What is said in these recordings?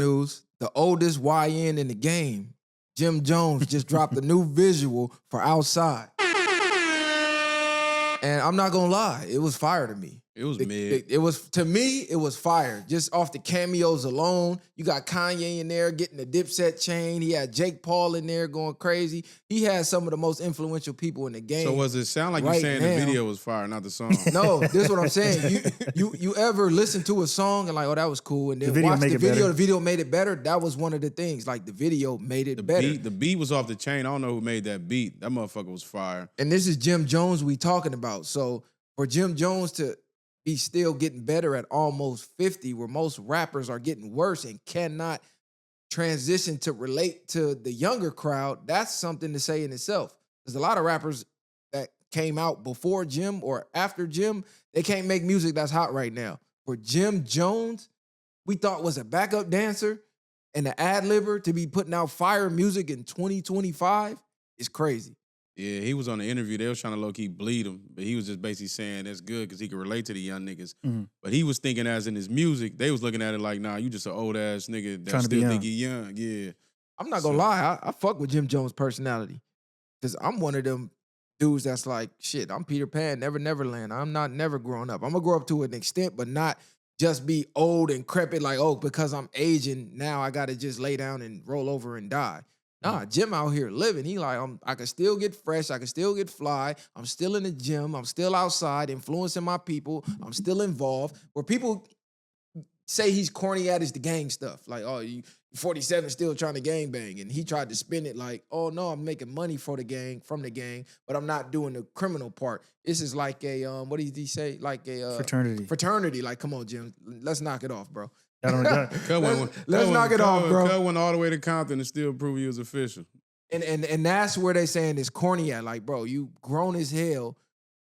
news, the oldest YN in the game, Jim Jones, just dropped a new visual for Outside. And I'm not gonna lie, it was fire to me. It was mid. It was, to me, it was fire. Just off the cameos alone. You got Kanye in there getting the Dipset chain. He had Jake Paul in there going crazy. He had some of the most influential people in the game. So was it sound like right you saying now. the video was fire, not the song? No, this is what I'm saying. You ever listen to a song and like, oh, that was cool, and then watch the video. The video made it better. That was one of the things. Like the video made it better. The beat was off the chain. I don't know who made that beat. That motherfucker was fire. And this is Jim Jones we talking about. So for Jim Jones to be still getting better at almost 50, where most rappers are getting worse and cannot transition to relate to the younger crowd, that's something to say in itself. There's a lot of rappers that came out before Jim or after Jim, they can't make music that's hot right now. For Jim Jones, we thought was a backup dancer and an ad-libber to be putting out fire music in 2025 is crazy. Yeah, he was on the interview. They was trying to low-key bleed him, but he was just basically saying that's good because he could relate to the young niggas. Mm-hmm. But he was thinking as in his music, they was looking at it like, nah, you just an old-ass nigga that still think he young. Yeah. I'm not gonna lie, I fuck with Jim Jones' personality because I'm one of them dudes that's like, shit, I'm Peter Pan, Neverland. I'm not never growing up. I'm gonna grow up to an extent, but not just be old and crepit like, oh, because I'm aging, now I gotta just lay down and roll over and die. Nah, Jim out here living. He like, I can still get fresh. I can still get fly. I'm still in the gym. I'm still outside influencing my people. I'm still involved. Where people say he's corny at is the gang stuff. Like, oh, you 47 still trying to gang bang. And he tried to spin it like, oh, no, I'm making money for the gang, from the gang, but I'm not doing the criminal part. This is like a, what did he say? Like a... fraternity. Fraternity. Like, come on, Jim. Let's knock it off, bro. Let's knock it off, bro. Cut went all the way to Compton and still prove he was official. And that's where they saying it's corny at. Like, bro, you grown as hell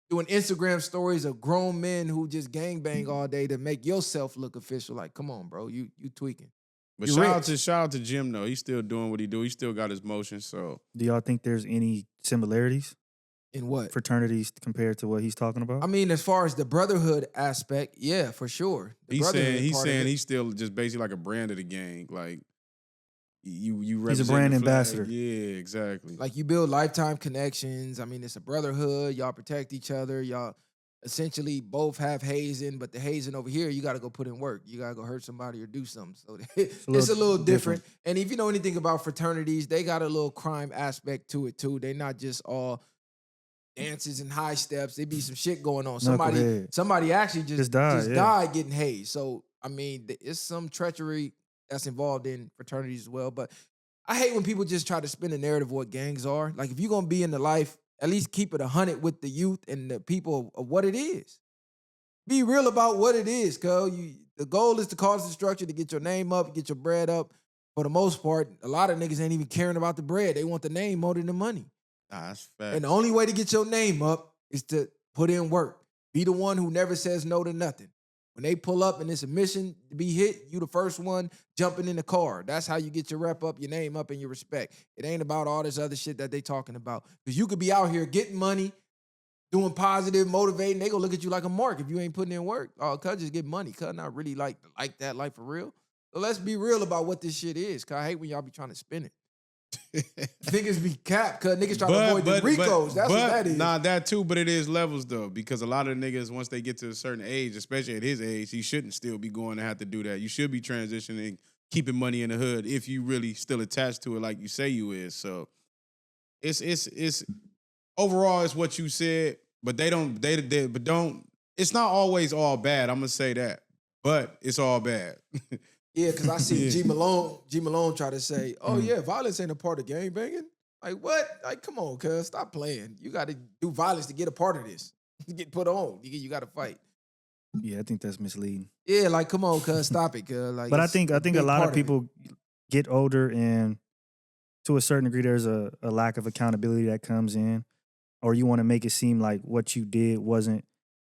doing Instagram stories of grown men who just gangbang all day to make yourself look official. Like, come on, bro, you tweaking. But shout out to Jim though. He's still doing what he do. He still got his motion. So do y'all think there's any similarities? In what? Fraternities compared to what he's talking about? I mean, as far as the brotherhood aspect, yeah, for sure. He's saying he's still just basically like a brand of the gang. Like you represent. He's a brand ambassador. Yeah, exactly. Like you build lifetime connections. I mean, it's a brotherhood. Y'all protect each other. Y'all essentially both have hazing, but the hazing over here, you got to go put in work. You got to go hurt somebody or do something. So it's a little different. And if you know anything about fraternities, they got a little crime aspect to it too. They're not just all dances and high steps. There be some shit going on. Somebody actually just died getting hazed. So, I mean, it's some treachery that's involved in fraternities as well. But I hate when people just try to spin a narrative of what gangs are. Like, if you're going to be in the life, at least keep it 100 with the youth and the people of what it is. Be real about what it is, cuz. The goal is to cause destruction, to get your name up, get your bread up. For the most part, a lot of niggas ain't even caring about the bread. They want the name more than the money. Nah, that's fact. And the only way to get your name up is to put in work. Be the one who never says no to nothing. When they pull up and it's a mission to be hit, you the first one jumping in the car. That's how you get your rep up, your name up, and your respect. It ain't about all this other shit that they talking about. Because you could be out here getting money, doing positive, motivating. They gonna look at you like a mark if you ain't putting in work. Oh, cuz just get money. Cuz not really like that life for real. So let's be real about what this shit is. Cuz I hate when y'all be trying to spin it. Niggas be capped because niggas try to avoid the Ricos. That's what that is. Nah, that too, but it is levels though, because a lot of niggas, once they get to a certain age, especially at his age, he shouldn't still be going to have to do that. You should be transitioning, keeping money in the hood if you really still attached to it like you say you is. So it's overall it's what you said, but they don't it's not always all bad. I'm gonna say that. But it's all bad. Yeah, because I see G Malone try to say, oh yeah, violence ain't a part of gang banging. Like what? Like, come on, cuz, stop playing. You got to do violence to get a part of this. To get put on. You got to fight. Yeah, I think that's misleading. Yeah, like, come on, cuz, stop it, cuz. Like, but I think a lot of people get older, and to a certain degree, there's a lack of accountability that comes in, or you want to make it seem like what you did wasn't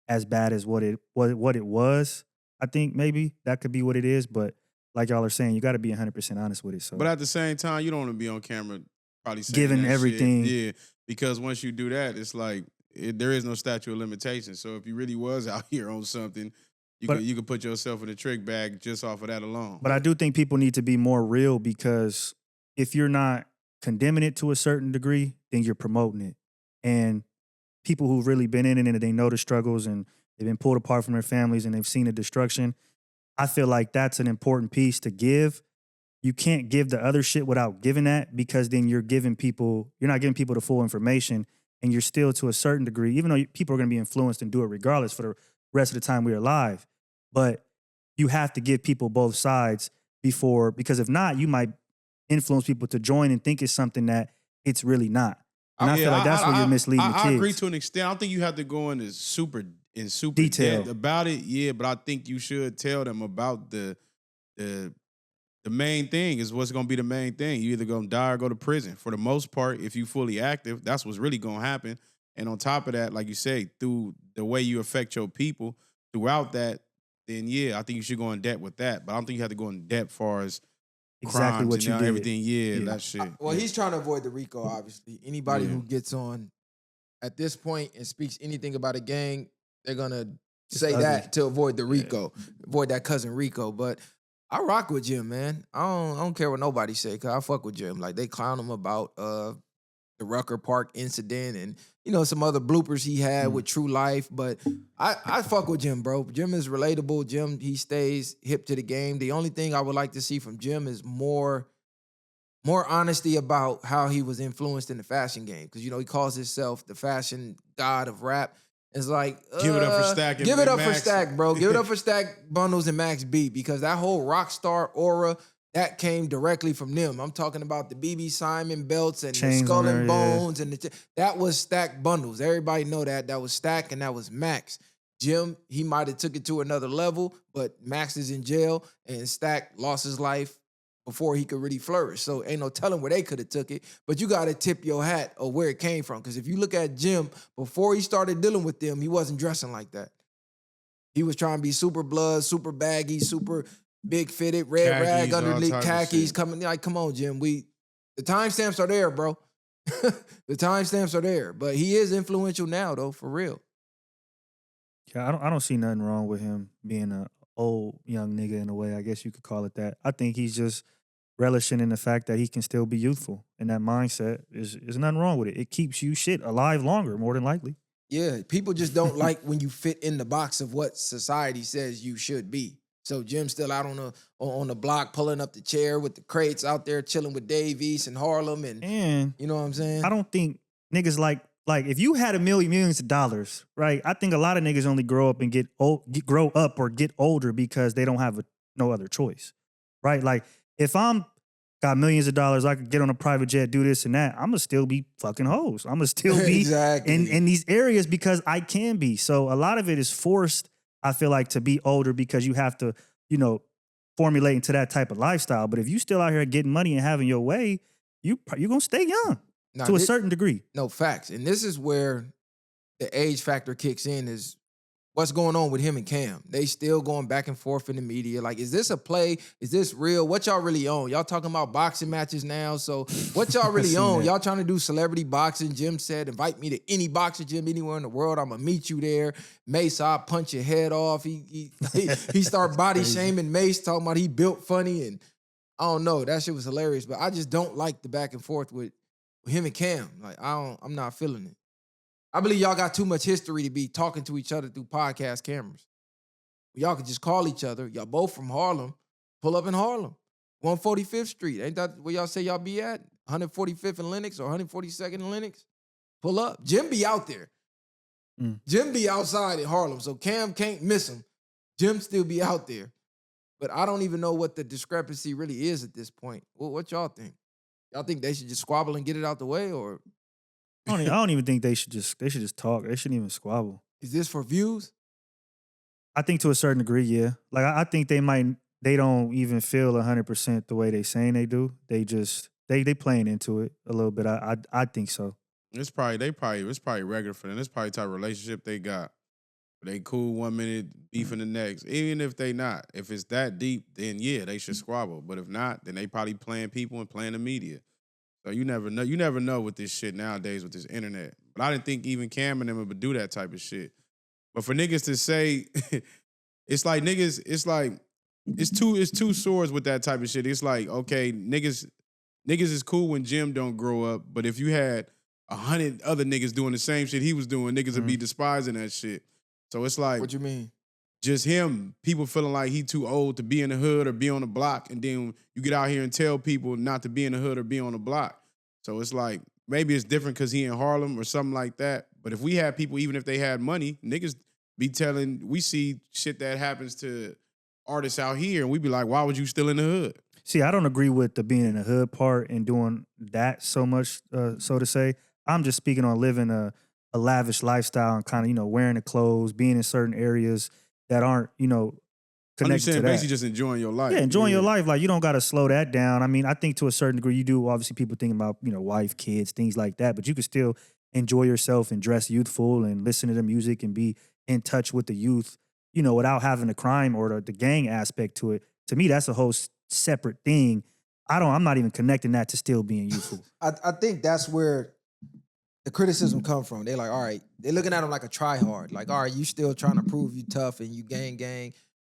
as bad as what it was. I think maybe that could be what it is, but like y'all are saying, you got to be 100% honest with it. So, but at the same time, you don't want to be on camera probably saying giving everything. Shit. Yeah, because once you do that, it's like there is no statute of limitations. So if you really was out here on something, You could put yourself in a trick bag just off of that alone. But I do think people need to be more real, because if you're not condemning it to a certain degree, then you're promoting it. And people who've really been in it and they know the struggles and they've been pulled apart from their families and they've seen the destruction, I feel like that's an important piece to give. You can't give the other shit without giving that, because then you're not giving people the full information, and you're still, to a certain degree, even though people are going to be influenced and do it regardless for the rest of the time we're alive. But you have to give people both sides because if not, you might influence people to join and think it's something that it's really not. And I feel like that's where you're misleading the kids. I agree to an extent. I don't think you have to go into super detail depth about it. Yeah, but I think you should tell them about the main thing is what's going to be the main thing. You either going to die or go to prison. For the most part, if you fully active, that's what's really going to happen. And on top of that, like you say, through the way you affect your people throughout that, then yeah, I think you should go in depth with that. But I don't think you have to go in depth far as exactly crimes what you and did. everything. Yeah, that shit. He's trying to avoid the RICO, obviously. Anybody who gets on at this point and speaks anything about a gang, they're going to say that to avoid the RICO, avoid that cousin RICO. But I rock with Jim, man. I don't care what nobody say, because I fuck with Jim. Like, they clown him about the Rucker Park incident and, some other bloopers he had with True Life. But I fuck with Jim, bro. Jim is relatable. Jim, he stays hip to the game. The only thing I would like to see from Jim is more honesty about how he was influenced in the fashion game. Because, he calls himself the fashion god of rap. It's like, give it up for Stack. Give it up for Stack, bro. Give it up for Stack Bundles and Max B, because that whole rock star aura, that came directly from them. I'm talking about the BB Simon belts and the Skull and Bones, and that was Stack Bundles. Everybody know that. That was Stack and that was Max. Jim, he might have took it to another level, but Max is in jail and Stack lost his life before he could really flourish. So ain't no telling where they could have took it. But you got to tip your hat of where it came from. Because if you look at Jim, before he started dealing with them, he wasn't dressing like that. He was trying to be super blood, super baggy, super big fitted, red khakis, rag underneath, khakis coming. Like, come on, Jim. The timestamps are there, bro. The timestamps are there. But he is influential now, though, for real. Yeah, I don't see nothing wrong with him being a old young nigga in a way. I guess you could call it that. I think he's just relishing in the fact that he can still be youthful, and that mindset is nothing wrong with it. It keeps you alive longer, more than likely. Yeah, people just don't like when you fit in the box of what society says you should be. So Jim's still out on the block, pulling up the chair with the crates, out there chilling with Dave East in Harlem, and you know what I'm saying? I don't think niggas like if you had millions of dollars, right? I think a lot of niggas only grow up and grow up or get older because they don't have no other choice, right? Like, if I'm got millions of dollars, I could get on a private jet, do this and that. I'm gonna still be fucking hoes. I'm gonna still be in these areas because I can be. So a lot of it is forced, I feel like, to be older because you have to, formulate into that type of lifestyle. But if you still out here getting money and having your way, you're gonna stay young to a certain degree. No, facts. And this is where the age factor kicks in, is what's going on with him and Cam. They still going back and forth in the media. Like, is this a play? Is this real? What y'all really on? Y'all talking about boxing matches now. So what y'all really on? Y'all trying to do celebrity boxing. Jim said, invite me to any boxing gym anywhere in the world. I'm going to meet you there. Mace, I'll punch your head off. He start body shaming Mace, talking about he built funny. And I don't know. That shit was hilarious. But I just don't like the back and forth with him and Cam. Like, I'm not feeling it. I believe y'all got too much history to be talking to each other through podcast cameras. Y'all could just call each other. Y'all both from Harlem. Pull up in Harlem. 145th Street. Ain't that where y'all say y'all be at? 145th and Lenox or 142nd and Lenox? Pull up. Jim be out there. Jim be outside in Harlem, so Cam can't miss him. Jim still be out there. But I don't even know what the discrepancy really is at this point. Well, what y'all think? Y'all think they should just squabble and get it out the way, or? I don't even think they should just talk. They shouldn't even squabble. Is this for views? I think to a certain degree, yeah. Like, I think they don't even feel 100% the way they saying they do. They just they playing into it a little bit. I think so. It's probably regular for them. It's probably the type of relationship they got. They cool 1 minute, beefing the next. Even if they not. If it's that deep, then yeah, they should squabble. But if not, then they probably playing people and playing the media. So you never know. You never know with this shit nowadays with this internet. But I didn't think even Cam and them would do that type of shit. But for niggas to say it's like niggas, it's two swords with that type of shit. It's like, okay, niggas is cool when Jim don't grow up, but if you had 100 other niggas doing the same shit he was doing, niggas would be despising that shit. So it's like, What you mean? just him, people feeling like he too old to be in the hood or be on the block, and then you get out here and tell people not to be in the hood or be on the block. So it's like, maybe it's different because he in Harlem or something like that. But if we had people, even if they had money, niggas be telling, we see shit that happens to artists out here, and we be like, why would you still in the hood? See, I don't agree with the being in the hood part and doing that so much, so to say. I'm just speaking on living a lavish lifestyle and kind of, wearing the clothes, being in certain areas that aren't, connected to that. Basically just enjoying your life. Yeah, enjoying your life. Like, you don't got to slow that down. I mean, I think to a certain degree you do. Obviously, people thinking about, wife, kids, things like that. But you can still enjoy yourself and dress youthful and listen to the music and be in touch with the youth, without having the crime or the gang aspect to it. To me, that's a whole separate thing. I'm not even connecting that to still being youthful. I think that's where the criticism come from. They're like, all right, they're looking at him like a tryhard. Like, all right, you still trying to prove you tough and you gang.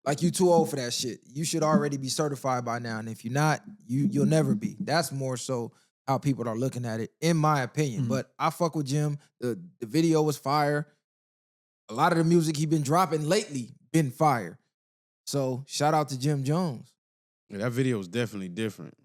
Like, you too old for that shit. You should already be certified by now. And if you're not, you'll never be. That's more so how people are looking at it, in my opinion. Mm-hmm. But I fuck with Jim. The video was fire. A lot of the music he been dropping lately been fire. So shout out to Jim Jones. Yeah, that video is definitely different.